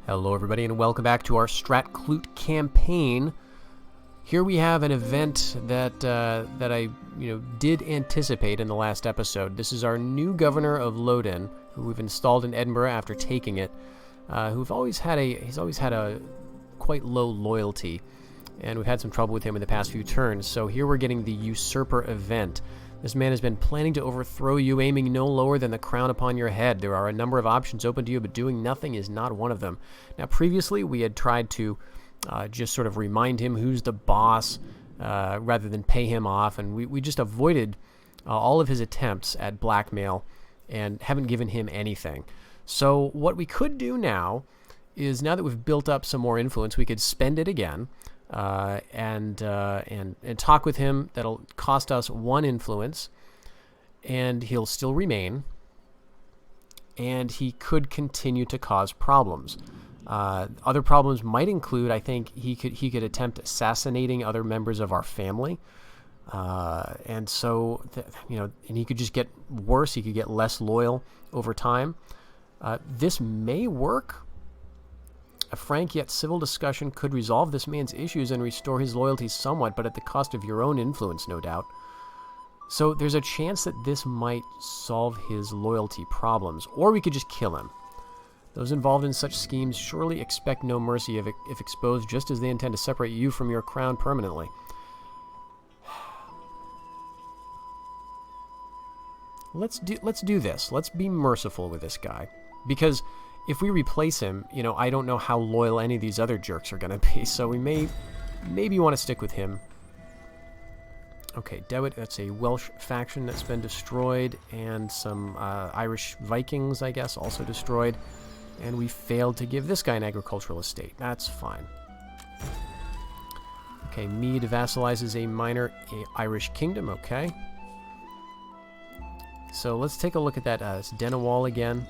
Hello everybody and welcome back to our Strat Clut campaign. Here we have an event that I did anticipate in the last episode. This is our new governor of Lothian, who we've installed in Edinburgh after taking it. He's always had a quite low loyalty, and we've had some trouble with him in the past few turns. So here we're getting the usurper event. This man has been planning to overthrow you, aiming no lower than the crown upon your head. There are a number of options open to you, but doing nothing is not one of them. Now, previously, we had tried to just sort of remind him who's the boss rather than pay him off, and we just avoided all of his attempts at blackmail and haven't given him anything. So what we could do now is, now that we've built up some more influence, we could spend it again. And talk with him. That'll cost us 1 influence, and he'll still remain, and he could continue to cause problems. Other problems might include, I think, he could attempt assassinating other members of our family, and so and he could just get worse. He could get less loyal over time. This may work. A frank yet civil discussion could resolve this man's issues and restore his loyalty somewhat, but at the cost of your own influence, no doubt. So there's a chance that this might solve his loyalty problems, or we could just kill him. Those involved in such schemes surely expect no mercy if exposed, just as they intend to separate you from your crown permanently. Let's do this. Let's be merciful with this guy, because if we replace him, I don't know how loyal any of these other jerks are going to be, so we maybe want to stick with him. Okay, Dewit, that's a Welsh faction that's been destroyed, and some Irish Vikings, I guess, also destroyed. And we failed to give this guy an agricultural estate. That's fine. Okay, Mead vassalizes a minor Irish kingdom, okay. So let's take a look at that Denawal again.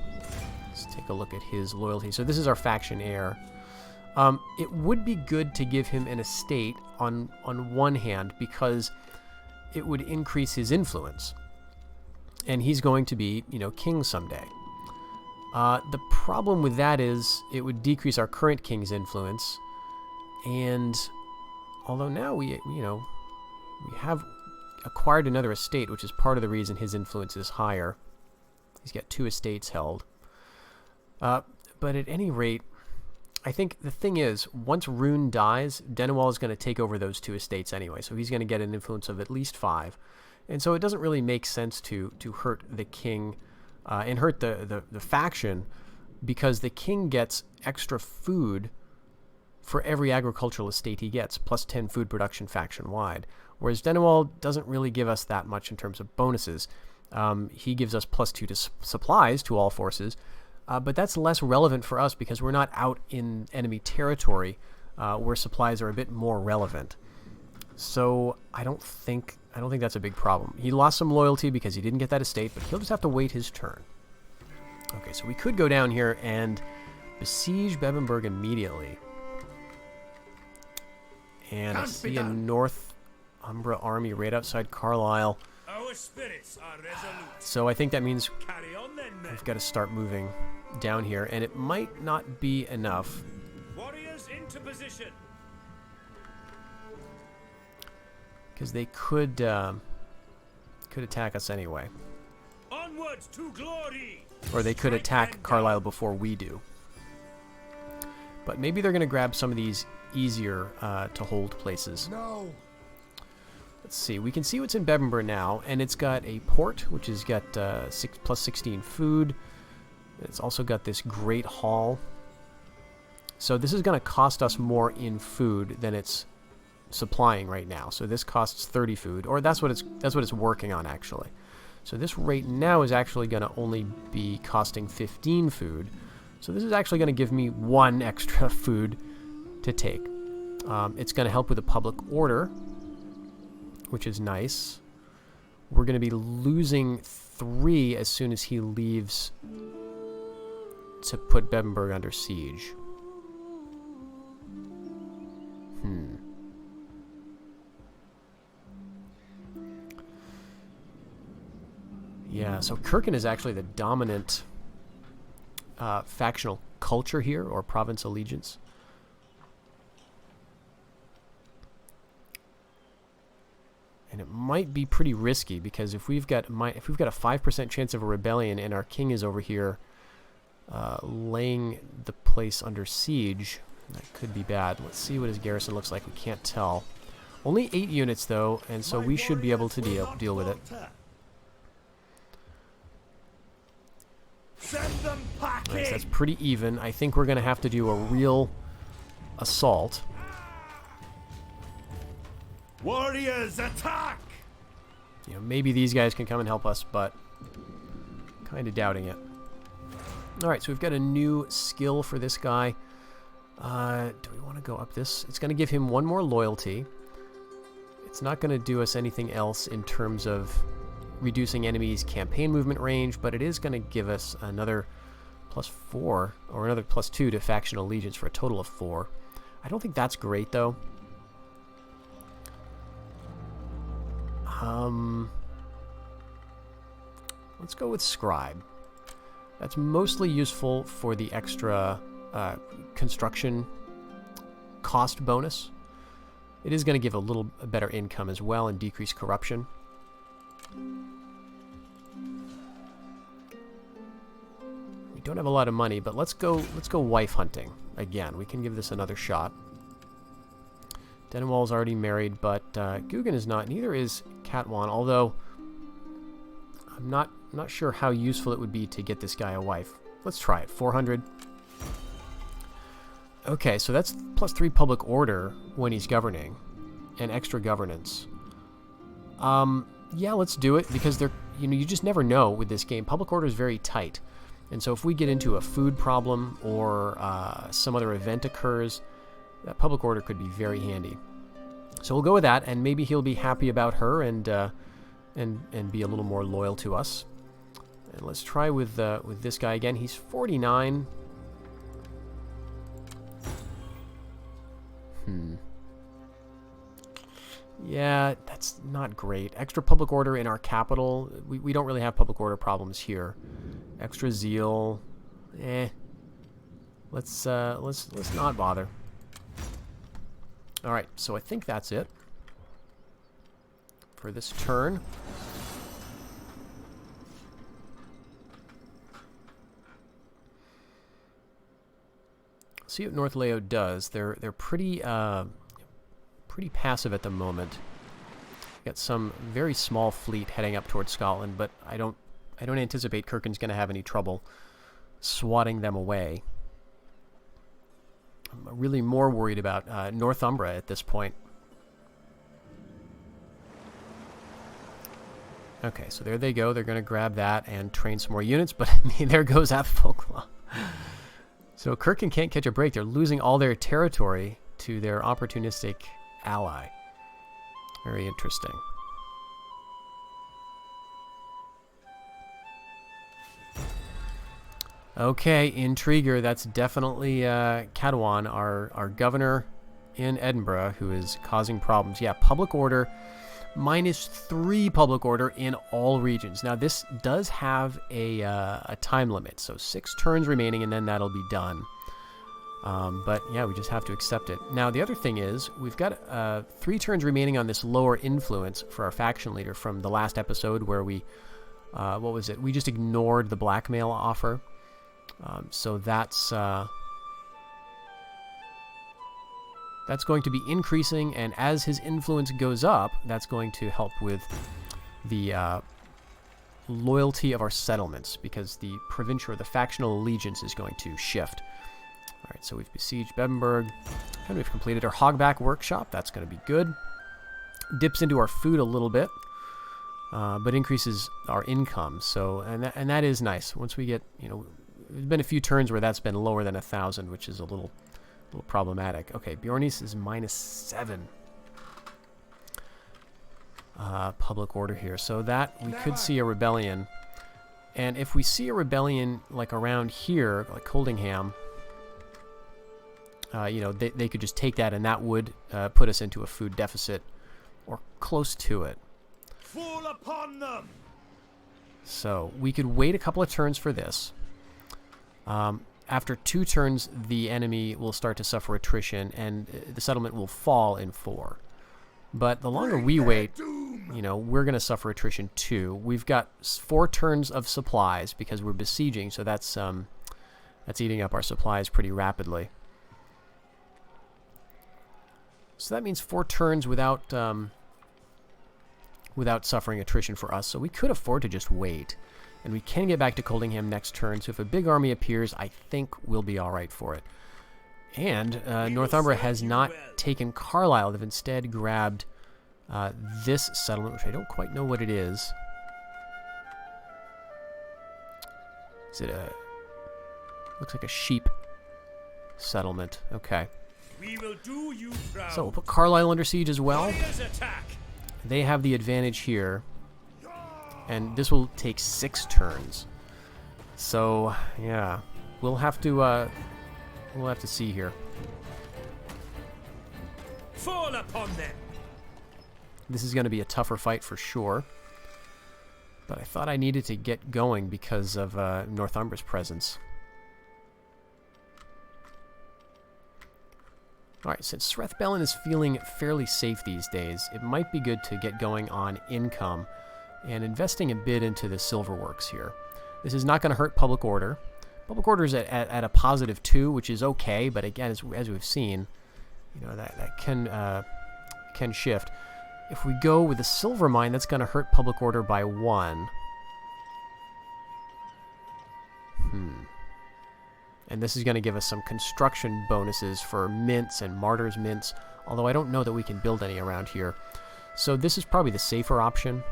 Let's take a look at his loyalty. So this is our faction heir. It would be good to give him an estate on one hand, because it would increase his influence, and he's going to be king someday. The problem with that is it would decrease our current king's influence, and although now we have acquired another estate, which is part of the reason his influence is higher. He's got 2 estates held. But at any rate, I think the thing is, once Rune dies, Denawal is going to take over those 2 estates anyway, so he's going to get an influence of at least 5. And so it doesn't really make sense to hurt the king and hurt the faction, because the king gets extra food for every agricultural estate he gets, plus 10 food production faction-wide, whereas Denawal doesn't really give us that much in terms of bonuses. He gives us plus 2 to supplies to all forces, but that's less relevant for us because we're not out in enemy territory where supplies are a bit more relevant. So I don't think that's a big problem. He lost some loyalty because he didn't get that estate, but he'll just have to wait his turn. Okay, so we could go down here and besiege Bebbanburg immediately. And I see a North Umbra army right outside Carlisle. Our spirits are resolute. So I think that means Carry on then, men. we've got to start moving down here, and it might not be enough. Warriors into position. Because they could attack us anyway. Onwards to glory. Or they could attack Carlisle before we do. But maybe they're going to grab some of these easier to hold places. No. Let's see. We can see what's in Bebbanburg now, and it's got a port, which has got 6 plus 16 food. It's also got this great hall. So this is going to cost us more in food than it's supplying right now. So this costs 30 food, or that's what it's working on actually. So this right now is actually going to only be costing 15 food. So this is actually going to give me 1 extra food to take. It's going to help with the public order, which is nice. We're going to be losing 3 as soon as he leaves to put Bebbanburg under siege. Yeah, so Kirken is actually the dominant factional culture here, or province allegiance. And it might be pretty risky, because if we've got a 5% chance of a rebellion and our king is over here laying the place under siege, that could be bad. Let's see what his garrison looks like. We can't tell. Only 8 units though, and so we should be able to deal with it. Send them packing. Nice, that's pretty even. I think we're going to have to do a real assault. Warriors, attack! You know, maybe these guys can come and help us, but kind of doubting it. All right, so we've got a new skill for this guy. Do we want to go up this? It's going to give him 1 more loyalty. It's not going to do us anything else in terms of reducing enemies' campaign movement range, but it is going to give us another +4 or another +2 to faction allegiance for a total of 4. I don't think that's great though. Let's go with Scribe. That's mostly useful for the extra construction cost bonus. It is going to give a little better income as well and decrease corruption. We don't have a lot of money, but let's go wife hunting again. We can give this another shot. Denwall's already married, but Guggen is not. Neither is Katwan, although I'm not sure how useful it would be to get this guy a wife. Let's try it. 400. Okay, so that's +3 public order when he's governing, and extra governance. Yeah, let's do it, because you just never know with this game. Public order is very tight, and so if we get into a food problem or some other event occurs, that public order could be very handy. So we'll go with that, and maybe he'll be happy about her and be a little more loyal to us. And let's try with this guy again. He's 49. Yeah, that's not great. Extra public order in our capital. We don't really have public order problems here. Extra zeal. Let's not bother. All right, so I think that's it for this turn. See what Northleode does. They're pretty passive at the moment. Got some very small fleet heading up towards Scotland, but I don't anticipate Kirken's going to have any trouble swatting them away. I'm really more worried about Northumbria at this point. Okay, so there they go. They're going to grab that and train some more units, but I mean, there goes Apfolklaw. So Kirken can't catch a break. They're losing all their territory to their opportunistic ally. Very interesting. Okay, Intriguer, that's definitely Cadwan, our governor in Edinburgh, who is causing problems. Yeah, public order, -3 public order in all regions. Now, this does have a time limit, so 6 turns remaining, and then that'll be done. But yeah, we just have to accept it. Now, the other thing is, we've got 3 turns remaining on this lower influence for our faction leader from the last episode where we, what was it? We just ignored the blackmail offer. So that's going to be increasing, and as his influence goes up, that's going to help with the loyalty of our settlements, because the provincial or the factional allegiance is going to shift. All right, so we've besieged Bebenberg, and we've completed our Hogback workshop. That's going to be good. Dips into our food a little bit, but increases our income. So, and that is nice. Once we get, there's been a few turns where that's been lower than 1,000, which is a little problematic. Okay, Bjornis is -7 public order here, so that we could see a rebellion. And if we see a rebellion like around here, like Coldingham, they could just take that, and that would put us into a food deficit or close to it. Fall upon them. So we could wait a couple of turns for this. after 2 turns, the enemy will start to suffer attrition, and the settlement will fall in 4. But the longer we wait, you know, we're going to suffer attrition too. We've got 4 turns of supplies because we're besieging, so that's eating up our supplies pretty rapidly. So that means 4 turns without suffering attrition for us. So we could afford to just wait. And we can get back to Coldingham next turn, so if a big army appears, I think we'll be alright for it. And Northumbria has not taken Carlisle. They've instead grabbed this settlement, which I don't quite know what it is. Is it a... looks like a sheep settlement. Okay. We will do you proud. So we'll put Carlisle under siege as well. They have the advantage here. And this will take 6 turns. So, yeah. We'll have to see here. Fall upon them. This is going to be a tougher fight for sure. But I thought I needed to get going because of Northumbria's presence. Alright, since Srethbelin is feeling fairly safe these days, it might be good to get going on income and investing a bit into the silver works here. This is not going to hurt public order. Public order is at a positive 2, which is okay, but again, as we've seen, you know, that can shift. If we go with a silver mine, that's going to hurt public order by 1. And this is going to give us some construction bonuses for mints and martyrs mints, although I don't know that we can build any around here. So this is probably the safer option.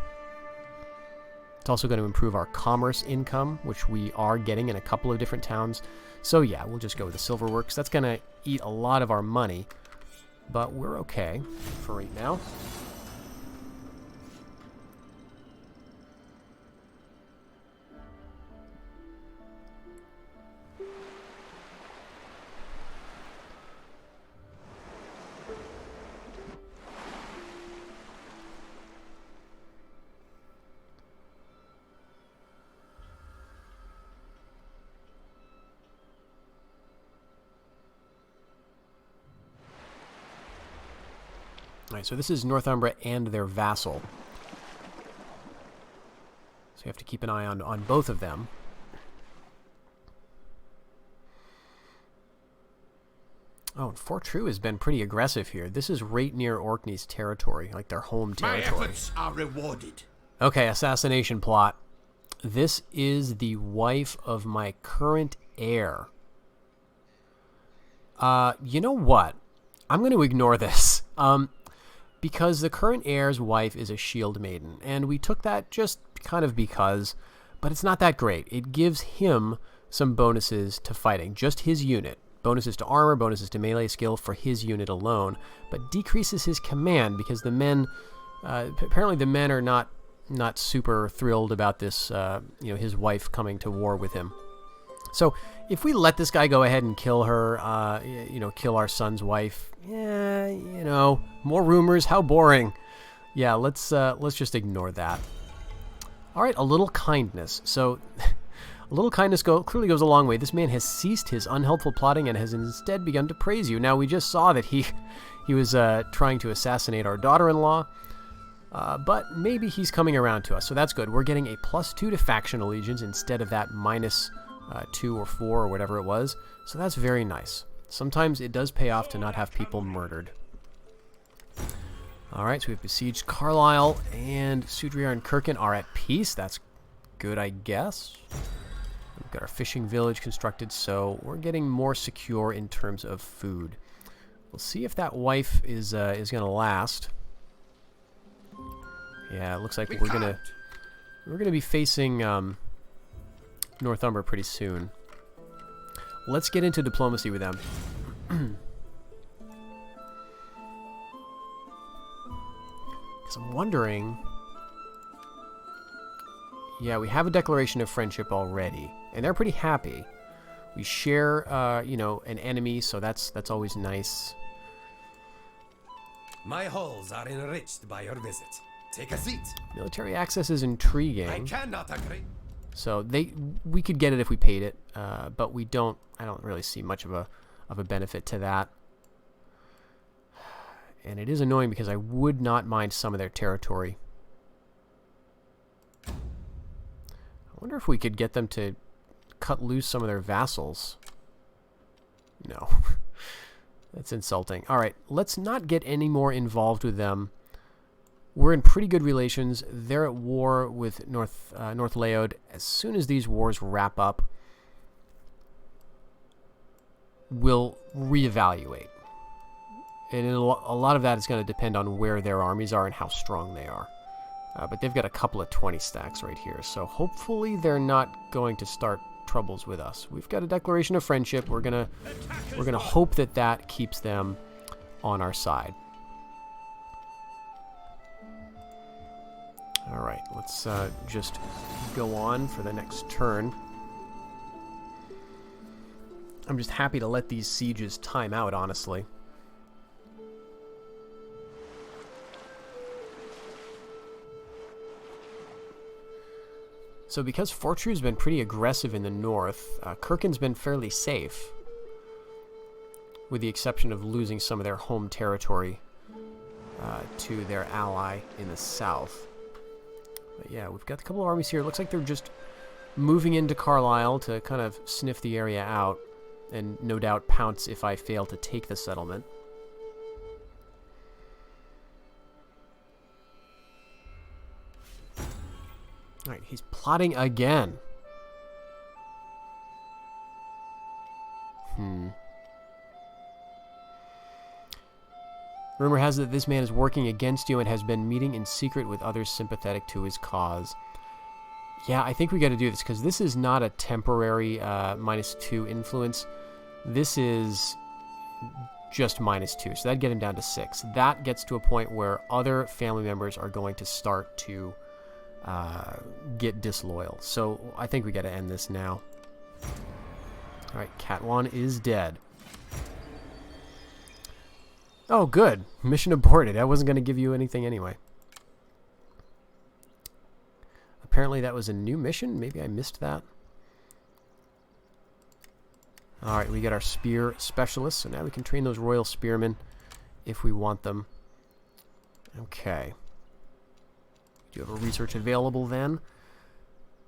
It's also going to improve our commerce income, which we are getting in a couple of different towns. So yeah, we'll just go with the silver works. That's going to eat a lot of our money, but we're okay for right now. Alright, so this is Northumbria and their vassal. So you have to keep an eye on both of them. Oh, and Fort True has been pretty aggressive here. This is right near Orkney's territory, like their home territory. My efforts are rewarded. Okay, Assassination Plot. This is the wife of my current heir. You know what? I'm going to ignore this. Because the current heir's wife is a shield maiden, and we took that just kind of because, but it's not that great. It gives him some bonuses to fighting, just his unit. Bonuses to armor, bonuses to melee skill for his unit alone, but decreases his command because the men, apparently the men are not super thrilled about this, you know, his wife coming to war with him. So if we let this guy go ahead and kill her, you know, kill our son's wife, yeah, you know, more rumors, how boring. Yeah, let's just ignore that. All right, a little kindness. So a little kindness clearly goes a long way. This man has ceased his unhelpful plotting and has instead begun to praise you. Now, we just saw that he was trying to assassinate our daughter-in-law, but maybe he's coming around to us, so that's good. We're getting a +2 to faction allegiance instead of that -2 or 4 or whatever it was, so that's very nice. Sometimes it does pay off to not have people murdered. Alright, so we've besieged Carlisle, and Sudriar and Kirkin are at peace. That's good, I guess. We've got our fishing village constructed, so we're getting more secure in terms of food. We'll see if that wife is going to last. Yeah, it looks like we're gonna be facing Northumbria pretty soon. Let's get into diplomacy with them. Because I'm wondering... Yeah, we have a declaration of friendship already, and they're pretty happy. We share, you know, an enemy, so that's always nice. My halls are enriched by your visit. Take a seat. Military access is intriguing. I cannot agree. So we could get it if we paid it, but we don't. I don't really see much of a benefit to that. And it is annoying because I would not mind some of their territory. I wonder if we could get them to cut loose some of their vassals. No. That's insulting. Alright, let's not get any more involved with them. We're in pretty good relations. They're at war with Northleode. As soon as these wars wrap up, we'll reevaluate. And a lot of that is going to depend on where their armies are and how strong they are. But they've got a couple of 20 stacks right here, so hopefully they're not going to start troubles with us. We've got a declaration of friendship. We're gonna hope that that keeps them on our side. All right, let's just go on for the next turn. I'm just happy to let these sieges time out, honestly. So because Fortru's been pretty aggressive in the north, Kirken's been fairly safe, with the exception of losing some of their home territory to their ally in the south. But yeah, we've got a couple of armies here. It looks like they're just moving into Carlisle to kind of sniff the area out, and no doubt pounce if I fail to take the settlement. Alright, he's plotting again. Rumor has it that this man is working against you and has been meeting in secret with others sympathetic to his cause. Yeah, I think we got to do this, because this is not a temporary -2 influence. This is just -2, so that'd get him down to 6. That gets to a point where other family members are going to start to get disloyal. So I think we got to end this now. Alright, Catwan is dead. Oh, good. Mission aborted. I wasn't going to give you anything anyway. Apparently that was a new mission. Maybe I missed that. Alright, we got our spear specialists, so now we can train those royal spearmen if we want them. Okay. Do you have a research available then?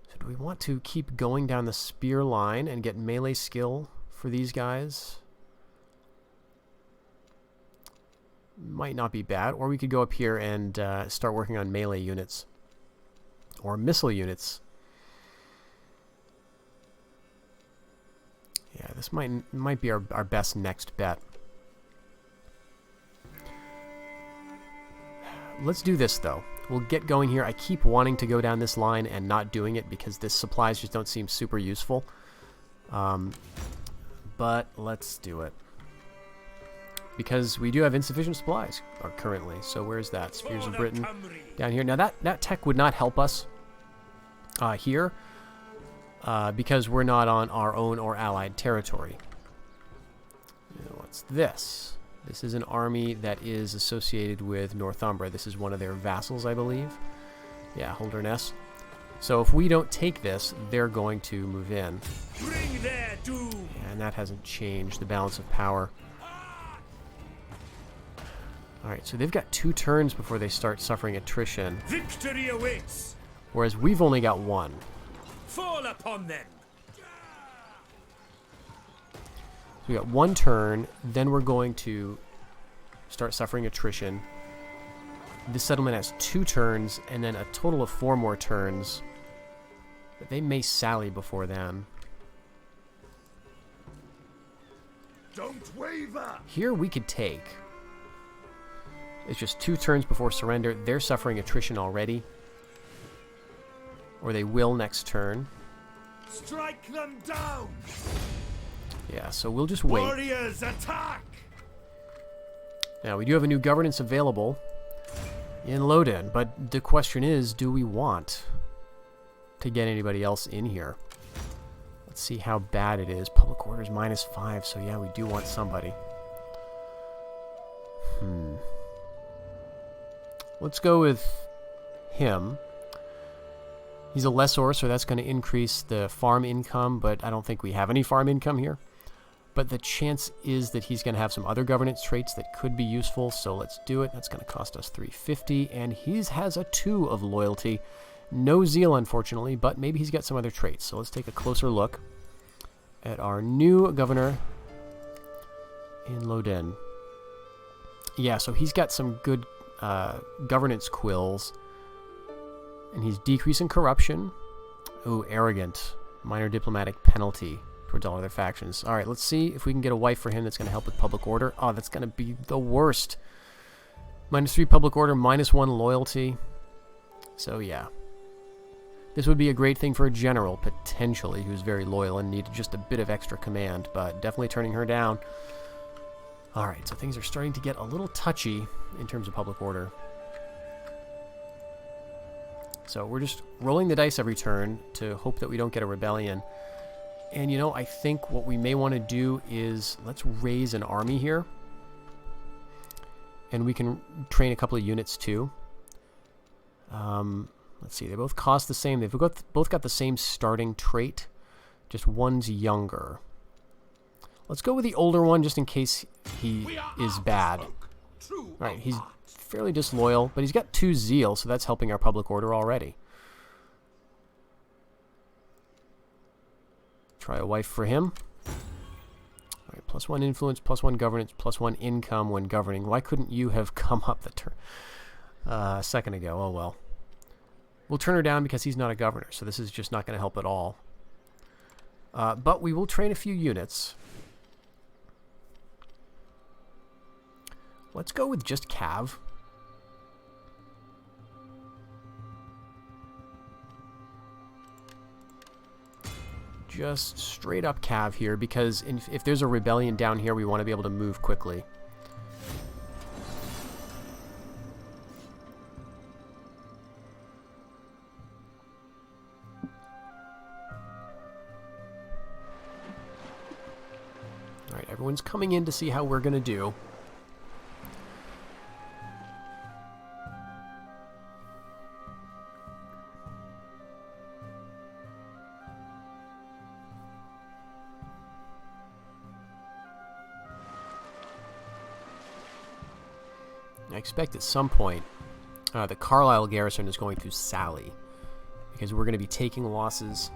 So do we want to keep going down the spear line and get melee skill for these guys? Might not be bad. Or we could go up here and start working on melee units. Or missile units. Yeah, this might be our best next bet. Let's do this, though. We'll get going here. I keep wanting to go down this line and not doing it because the supplies just don't seem super useful. But let's do it. Because we do have insufficient supplies currently. So where's that? Spears of Britain down here. Now that tech would not help us here because we're not on our own or allied territory. What's this? This is an army that is associated with Northumbria. This is one of their vassals, I believe. Yeah, Holderness. So if we don't take this, they're going to move in. Bring their doom. Yeah, and that hasn't changed the balance of power. Alright, so they've got 2 turns before they start suffering attrition. Victory awaits. Whereas we've only got 1. Fall upon them. We got 1 turn, then we're going to start suffering attrition. This settlement has 2 turns, and then a total of 4 more turns. But they may sally before then. Don't waver. Here we could take. It's just 2 turns before surrender. They're suffering attrition already. Or they will next turn. Strike them down. Yeah, so we'll just wait. Warriors, attack! Now, we do have a new governance available in Lowden, but the question is, do we want to get anybody else in here? Let's see how bad it is. Public orders -5, so yeah, we do want somebody. Let's go with him. He's a lessor, so that's going to increase the farm income, but I don't think we have any farm income here. But the chance is that he's going to have some other governance traits that could be useful, so let's do it. That's going to cost us 350, and he has a 2 of loyalty. No zeal, unfortunately, but maybe he's got some other traits. So let's take a closer look at our new governor in Loden. Yeah, so he's got some good governance quills. And he's decreasing corruption. Ooh, arrogant. Minor diplomatic penalty towards all other factions. Alright, let's see if we can get a wife for him that's going to help with public order. Oh, that's going to be the worst. -3 public order, -1 loyalty. So, yeah. This would be a great thing for a general, potentially, who's very loyal and needed just a bit of extra command, but definitely turning her down. Alright, so things are starting to get a little touchy in terms of public order. So we're just rolling the dice every turn to hope that we don't get a rebellion. And, you know, I think what we may want to do is let's raise an army here. And we can train a couple of units, too. Let's see. They both cost the same. They've both got the same starting trait. Just one's younger. Let's go with the older one just in case he is bad. All right, he's fairly disloyal, but he's got 2 zeal, so that's helping our public order already. Try a wife for him. All right, +1 influence, +1 governance, +1 income when governing. Why couldn't you have come up the turn a second ago? Oh, well. We'll turn her down because he's not a governor, so this is just not going to help at all. But we will train a few units. Let's go with just Cav. Just straight up Cav here, because if there's a rebellion down here, we want to be able to move quickly. Alright, everyone's coming in to see how we're going to do. I expect at some point the Carlisle garrison is going to sally, because we're going to be taking losses,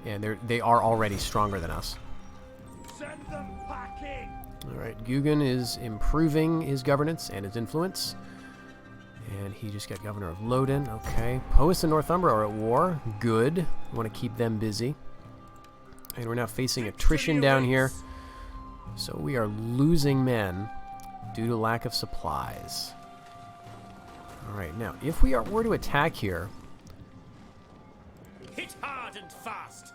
and they are already stronger than us. Send them packing. All right, Guggen is improving his governance and his influence, and he just got governor of Loden. Okay, Powys and Northumbria are at war. Good. We want to keep them busy, and we're now facing attrition down here. So we are losing men due to lack of supplies. Alright, now, if we were to attack here, Hit hard and fast.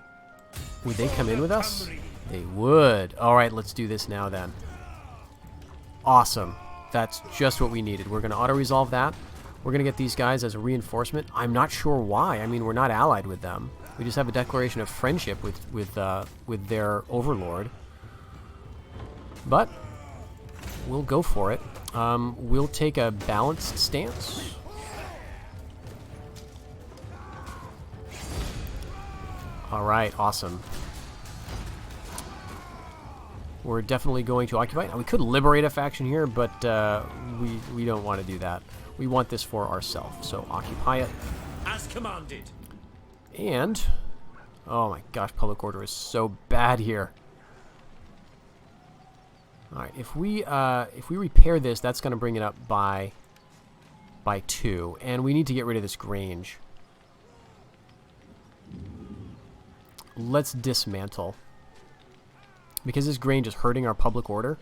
would they come in with us? They would. Alright, let's do this now then. Awesome. That's just what we needed. We're going to auto-resolve that. We're going to get these guys as a reinforcement. I'm not sure why. I mean, we're not allied with them. We just have a declaration of friendship with their overlord. But we'll go for it. We'll take a balanced stance. All right, awesome. We're definitely going to occupy. Now, we could liberate a faction here, but we don't want to do that. We want this for ourselves. So occupy it. As commanded. And, oh my gosh, public order is so bad here. All right, if we repair this, that's going to bring it up by 2, and we need to get rid of this Grange. Let's dismantle, because this Grange is hurting our public order.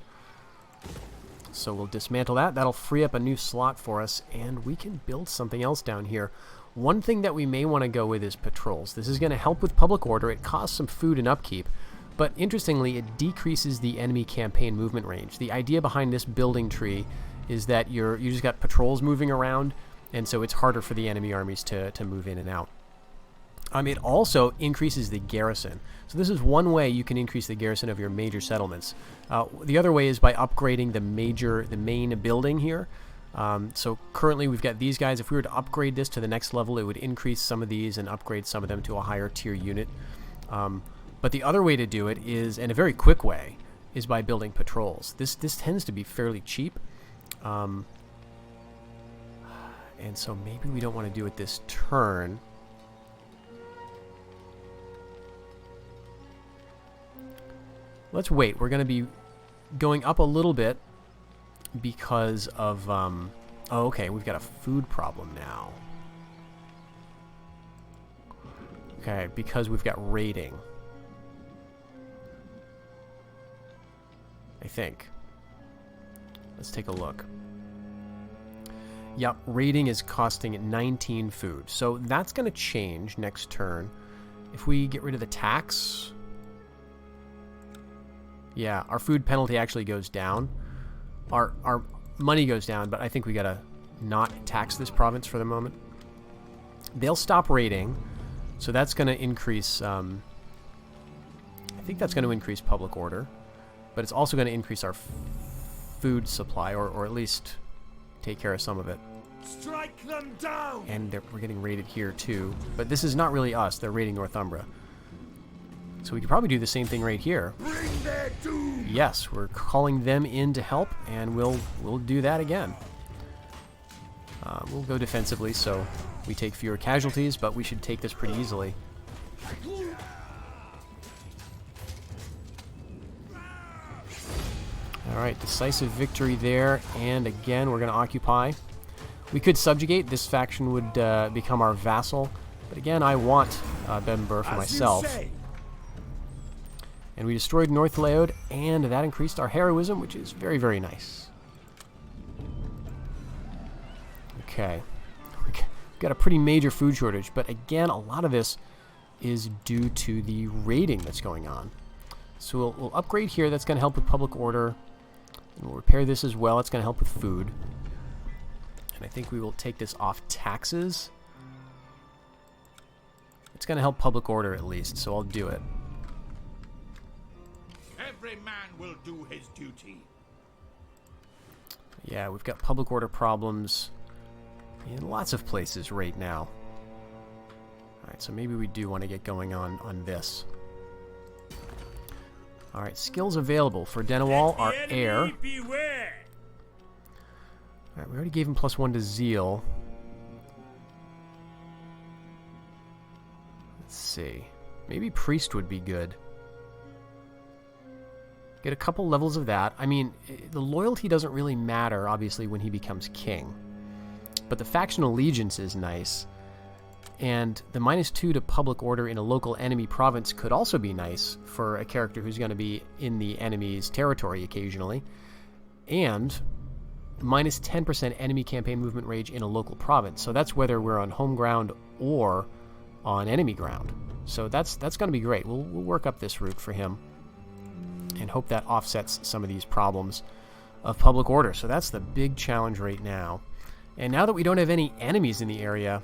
So we'll dismantle that. That'll free up a new slot for us, and we can build something else down here. One thing that we may want to go with is patrols. This is going to help with public order. It costs some food and upkeep. But interestingly, it decreases the enemy campaign movement range. The idea behind this building tree is that you just got patrols moving around, and so it's harder for the enemy armies to move in and out. It also increases the garrison. So this is one way you can increase the garrison of your major settlements. The other way is by upgrading the main building here. So currently we've got these guys. If we were to upgrade this to the next level, it would increase some of these and upgrade some of them to a higher tier unit. But the other way to do it is, and a very quick way, is by building patrols. This tends to be fairly cheap. And so maybe we don't want to do it this turn. Let's wait. We're going to be going up a little bit because of... oh, okay, we've got a food problem now. Okay, because we've got raiding. I think. Let's take a look. Yep, raiding is costing 19 food. So that's going to change next turn. If we get rid of the tax... Yeah, our food penalty actually goes down. Our money goes down, but I think we gotta not tax this province for the moment. They'll stop raiding, so that's gonna increase... I think that's gonna increase public order, but it's also gonna increase our food supply, or at least take care of some of it. Strike them down! And we're getting raided here too, but this is not really us. They're raiding Northumbria. So we could probably do the same thing right here. Bring their doom! Yes, we're calling them in to help, and we'll do that again. We'll go defensively, so we take fewer casualties, but we should take this pretty easily. Alright, decisive victory there, and again we're going to occupy. We could subjugate. This faction would become our vassal, but again I want Bebbanburg for myself. And we destroyed Northleode, and that increased our heroism, which is very, very nice. Okay. We've got a pretty major food shortage, but again, a lot of this is due to the raiding that's going on. So we'll upgrade here. That's going to help with public order. And we'll repair this as well. It's going to help with food. And I think we will take this off taxes. It's going to help public order at least, so I'll do it. Every man will do his duty. Yeah, we've got public order problems in lots of places right now. Alright, so maybe we do want to get going on this. Alright, skills available for Denawal, our heir. Alright, we already gave him +1 to zeal. Let's see. Maybe priest would be good. Get a couple levels of that. I mean, the loyalty doesn't really matter, obviously, when he becomes king. But the faction allegiance is nice. And the -2 to public order in a local enemy province could also be nice for a character who's going to be in the enemy's territory occasionally. And -10% enemy campaign movement rage in a local province. So that's whether we're on home ground or on enemy ground. So that's going to be great. We'll work up this route for him and hope that offsets some of these problems of public order. So that's the big challenge right now. And now that we don't have any enemies in the area,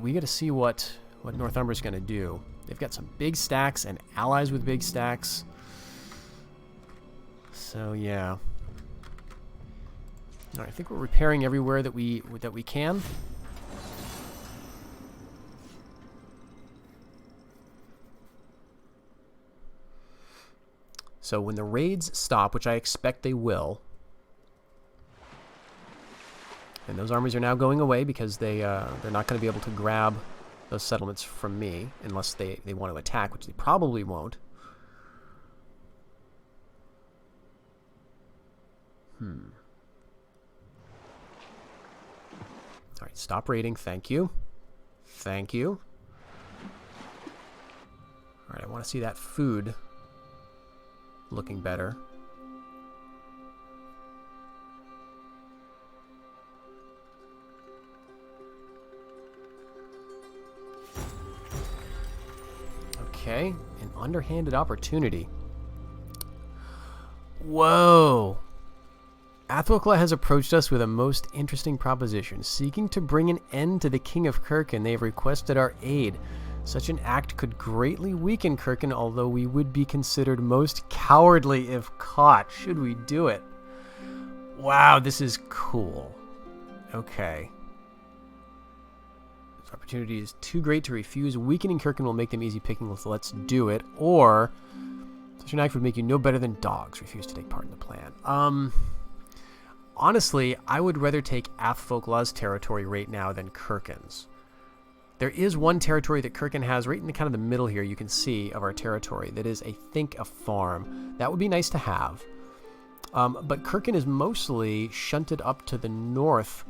we got to see what Northumbria's going to do. They've got some big stacks and allies with big stacks. So yeah. All right, I think we're repairing everywhere that we can. So when the raids stop, which I expect they will, and those armies are now going away because they're not going to be able to grab those settlements from me unless they want to attack, which they probably won't. All right, stop raiding. Thank you. Thank you. All right, I want to see that food looking better. Okay, an underhanded opportunity. Whoa! Athwokla has approached us with a most interesting proposition. Seeking to bring an end to the King of Kirken, they have requested our aid. Such an act could greatly weaken Kirken, although we would be considered most cowardly if caught. Should we do it? Wow, this is cool. Okay. This opportunity is too great to refuse. Weakening Kirkin will make them easy picking. Let's do it. Or such an act would make you no better than dogs. Refuse to take part in the plan. Honestly, I would rather take Athfolklaw's territory right now than Kirkin's. There is one territory that Kirkin has right in the kind of the middle here, you can see, of our territory. That is, I think, a farm. That would be nice to have. But Kirkin is mostly shunted up to the north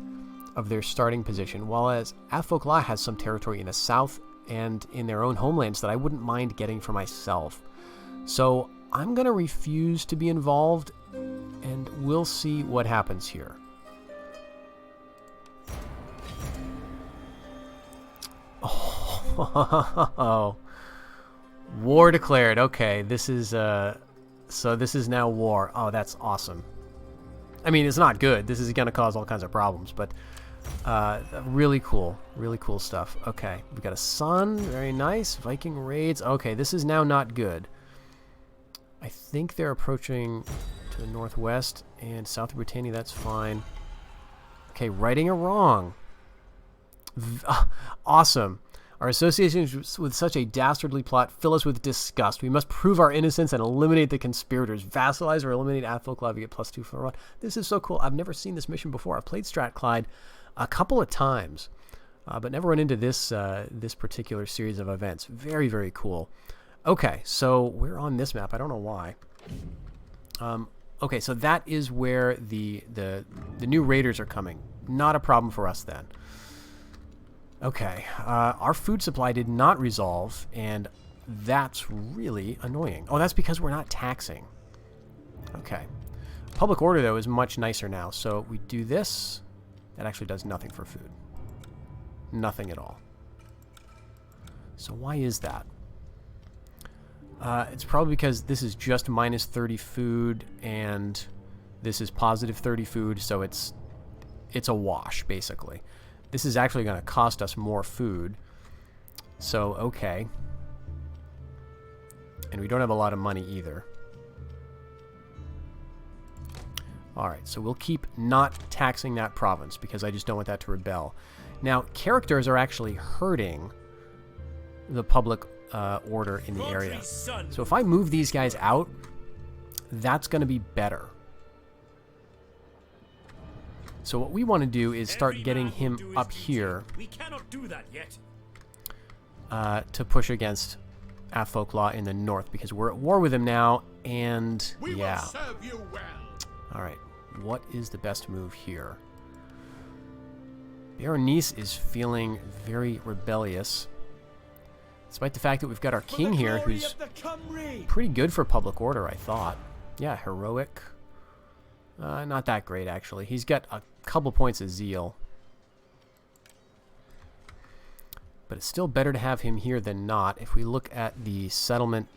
of their starting position, while as Athfolklaw has some territory in the south and in their own homelands that I wouldn't mind getting for myself. So I'm going to refuse to be involved, and we'll see what happens here. Oh, war declared. Okay, this is so this is now war. Oh, that's awesome. I mean, it's not good. This is going to cause all kinds of problems, but really cool stuff. Okay, we've got a sun. Very nice. Viking Raids. Okay, this is now not good. I think they're approaching to the northwest and south of Britannia. That's fine. Okay, righting a wrong. Awesome. Our associations with such a dastardly plot fill us with disgust. We must prove our innocence and eliminate the conspirators. Vassalize or eliminate Athfolklaw. We get +2 for one. This is so cool. I've never seen this mission before. I've played Strat Clut a couple of times, but never run into this this particular series of events. Very, very cool. Okay, so we're on this map. I don't know why. Okay, so that is where the new raiders are coming. Not a problem for us then. Okay, our food supply did not resolve, and that's really annoying. Oh, that's because we're not taxing. Okay. Public order, though, is much nicer now. So we do this. That actually does nothing for food. Nothing at all. So why is that? It's probably because this is just -30 food, and this is +30 food, so it's a wash, basically. This is actually going to cost us more food. So, okay. And we don't have a lot of money either. Alright, so we'll keep not taxing that province because I just don't want that to rebel. Now, characters are actually hurting the public order in the area. So if I move these guys out, that's going to be better. So what we want to do is start getting him up here to push against Athfolklaw in the north, because we're at war with him now, and yeah. Alright, what is the best move here? Berenice is feeling very rebellious, despite the fact that we've got our king here, who's pretty good for public order, I thought. Yeah, heroic. Not that great, actually. He's got a couple points of zeal. But it's still better to have him here than not. If we look at the settlement,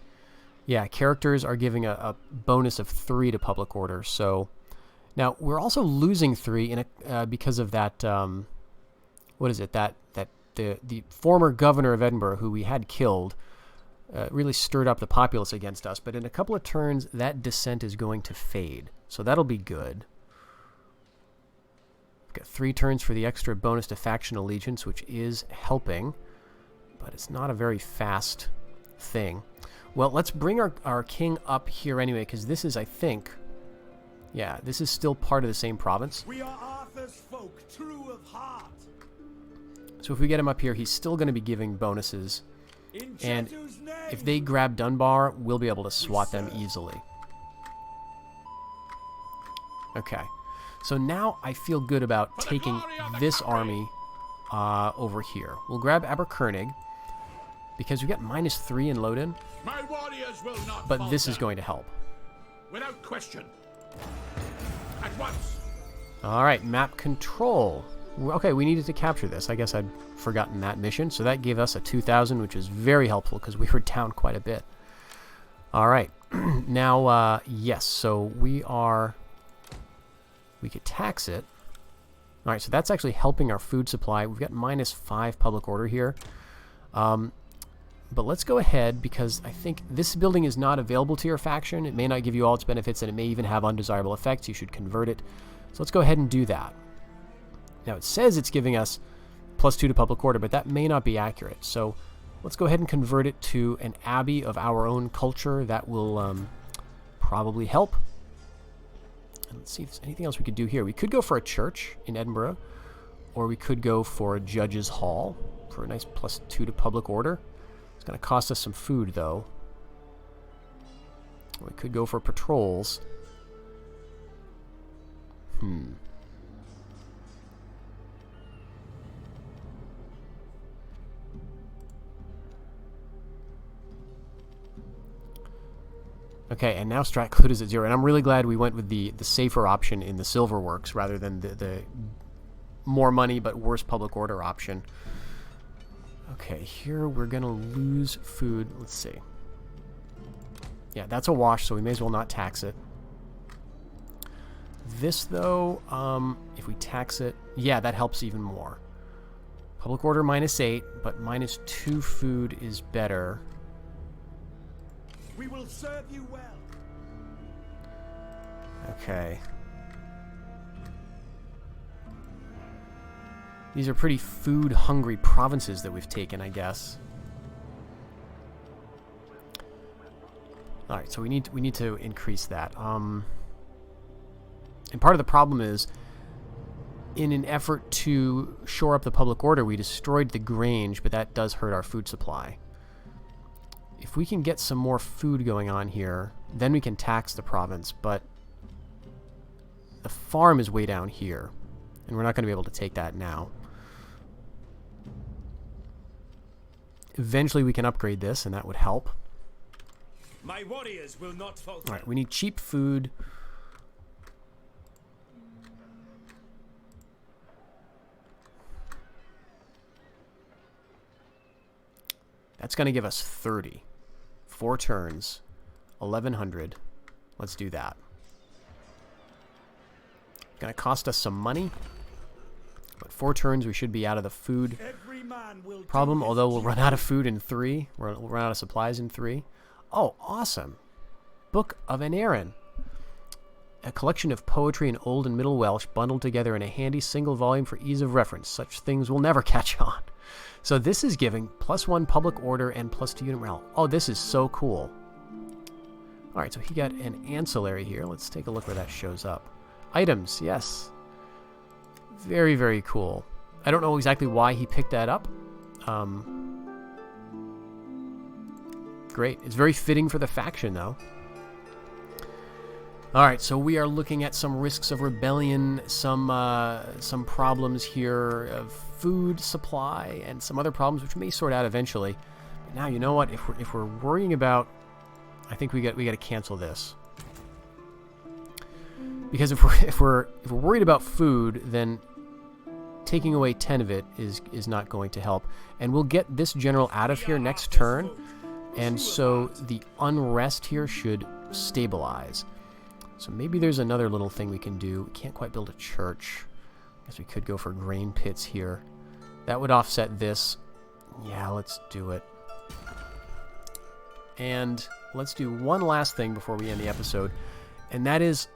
yeah, characters are giving a bonus of 3 to public order. So now we're also losing 3 in a, because of that. What is it? The former governor of Edinburgh, who we had killed, really stirred up the populace against us. But in a couple of turns, that dissent is going to fade. So that'll be good. We've got 3 turns for the extra bonus to faction allegiance, which is helping. But it's not a very fast thing. Well, let's bring our king up here anyway, because this is, I think... Yeah, this is still part of the same province. We are Arthur's folk, true of heart. So if we get him up here, he's still going to be giving bonuses. And if they grab Dunbar, we'll be able to swat them easily. Okay. So now I feel good about taking this army over here. We'll grab Abercurnig, because we got -3 in Loden. My warriors will not but this is going to help. Without question. At once. Alright, map control. Okay, we needed to capture this. I guess I'd forgotten that mission. So that gave us a 2,000, which is very helpful because we were down quite a bit. Alright. Now, yes, so we could tax it. Alright, so that's actually helping our food supply. We've got -5 public order here. But let's go ahead, because I think this building is not available to your faction. It may not give you all its benefits, and it may even have undesirable effects. You should convert it. So let's go ahead and do that. Now it says it's giving us +2 to public order, but that may not be accurate. So let's go ahead and convert it to an abbey of our own culture. That will probably help. And let's see if there's anything else we could do here. We could go for a church in Edinburgh, or we could go for a judge's hall for a nice +2 to public order. It's going to cost us some food, though. We could go for patrols. Okay, and now Strat Clut is at 0, and I'm really glad we went with the safer option in the silver works rather than the more money but worse public order option. Okay, here we're gonna lose food. Let's see. Yeah, that's a wash, so we may as well not tax it. This, though, if we tax it, yeah, that helps even more. Public order -8, but -2 food is better. We will serve you well. Okay. These are pretty food-hungry provinces that we've taken, I guess. All right, so we need to increase that. And part of the problem is, in an effort to shore up the public order, we destroyed the Grange, but that does hurt our food supply. If we can get some more food going on here, then we can tax the province, but the farm is way down here, and we're not going to be able to take that now. Eventually we can upgrade this, and that would help. My warriors will not falter. Alright, we need cheap food. That's going to give us 30. 4 turns. 1,100. Let's do that. Going to cost us some money. But 4 turns, we should be out of the food problem, although we'll run out of food in 3. We'll run out of supplies in 3. Oh, awesome. Book of an Aaron. A collection of poetry in Old and Middle Welsh bundled together in a handy single volume for ease of reference. Such things will never catch on. So this is giving +1 public order and +2 unit morale. Oh, this is so cool. Alright, so he got an ancillary here. Let's take a look where that shows up. Items, yes. Very, very cool. I don't know exactly why he picked that up. Great. It's very fitting for the faction, though. Alright, so we are looking at some risks of rebellion, some problems here of food supply, and some other problems which may sort out eventually. But now, you know what? If we're worrying about, I think we got to cancel this. Because if we're worried about food, then taking away 10 of it is not going to help. And we'll get this general out of here next turn, and so the unrest here should stabilize. So maybe there's another little thing we can do. We can't quite build a church. I guess we could go for grain pits here. That would offset this. Yeah, let's do it. And let's do one last thing before we end the episode, and that is,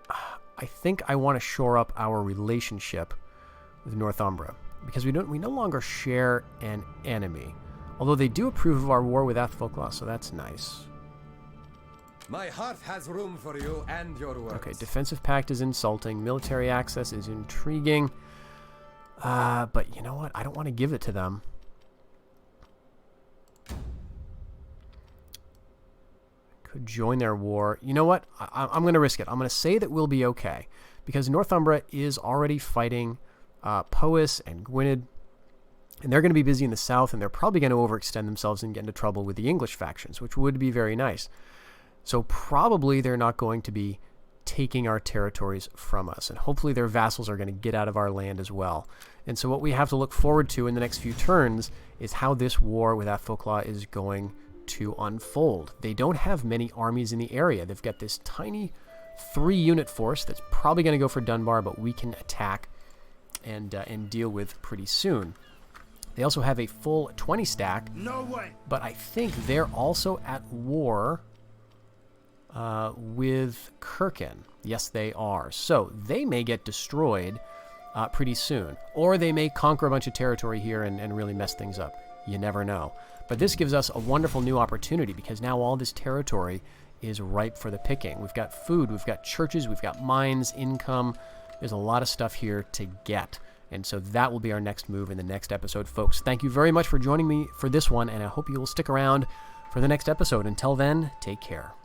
I think I want to shore up our relationship with Northumbria, because we no longer share an enemy, although they do approve of our war with Athfolklaw, so that's nice. My heart has room for you and your words. Okay, defensive pact is insulting, military access is intriguing, but you know what? I don't want to give it to them. Could join their war. You know what? I'm going to risk it. I'm going to say that we'll be okay, because Northumbria is already fighting Powys and Gwynedd, and they're going to be busy in the south, and they're probably going to overextend themselves and get into trouble with the English factions, which would be very nice. So probably they're not going to be taking our territories from us, and hopefully their vassals are going to get out of our land as well. And so what we have to look forward to in the next few turns is how this war with Athfolklaw is going to unfold. They don't have many armies in the area. They've got this tiny 3-unit force that's probably going to go for Dunbar, but we can attack and deal with pretty soon. They also have a full 20 stack. No way. But I think they're also at war with Kirkin. Yes, they are. So they may get destroyed pretty soon. Or they may conquer a bunch of territory here and really mess things up. You never know. But this gives us a wonderful new opportunity because now all this territory is ripe for the picking. We've got food, we've got churches, we've got mines, income. There's a lot of stuff here to get. And so that will be our next move in the next episode, folks. Thank you very much for joining me for this one, and I hope you will stick around for the next episode. Until then, take care.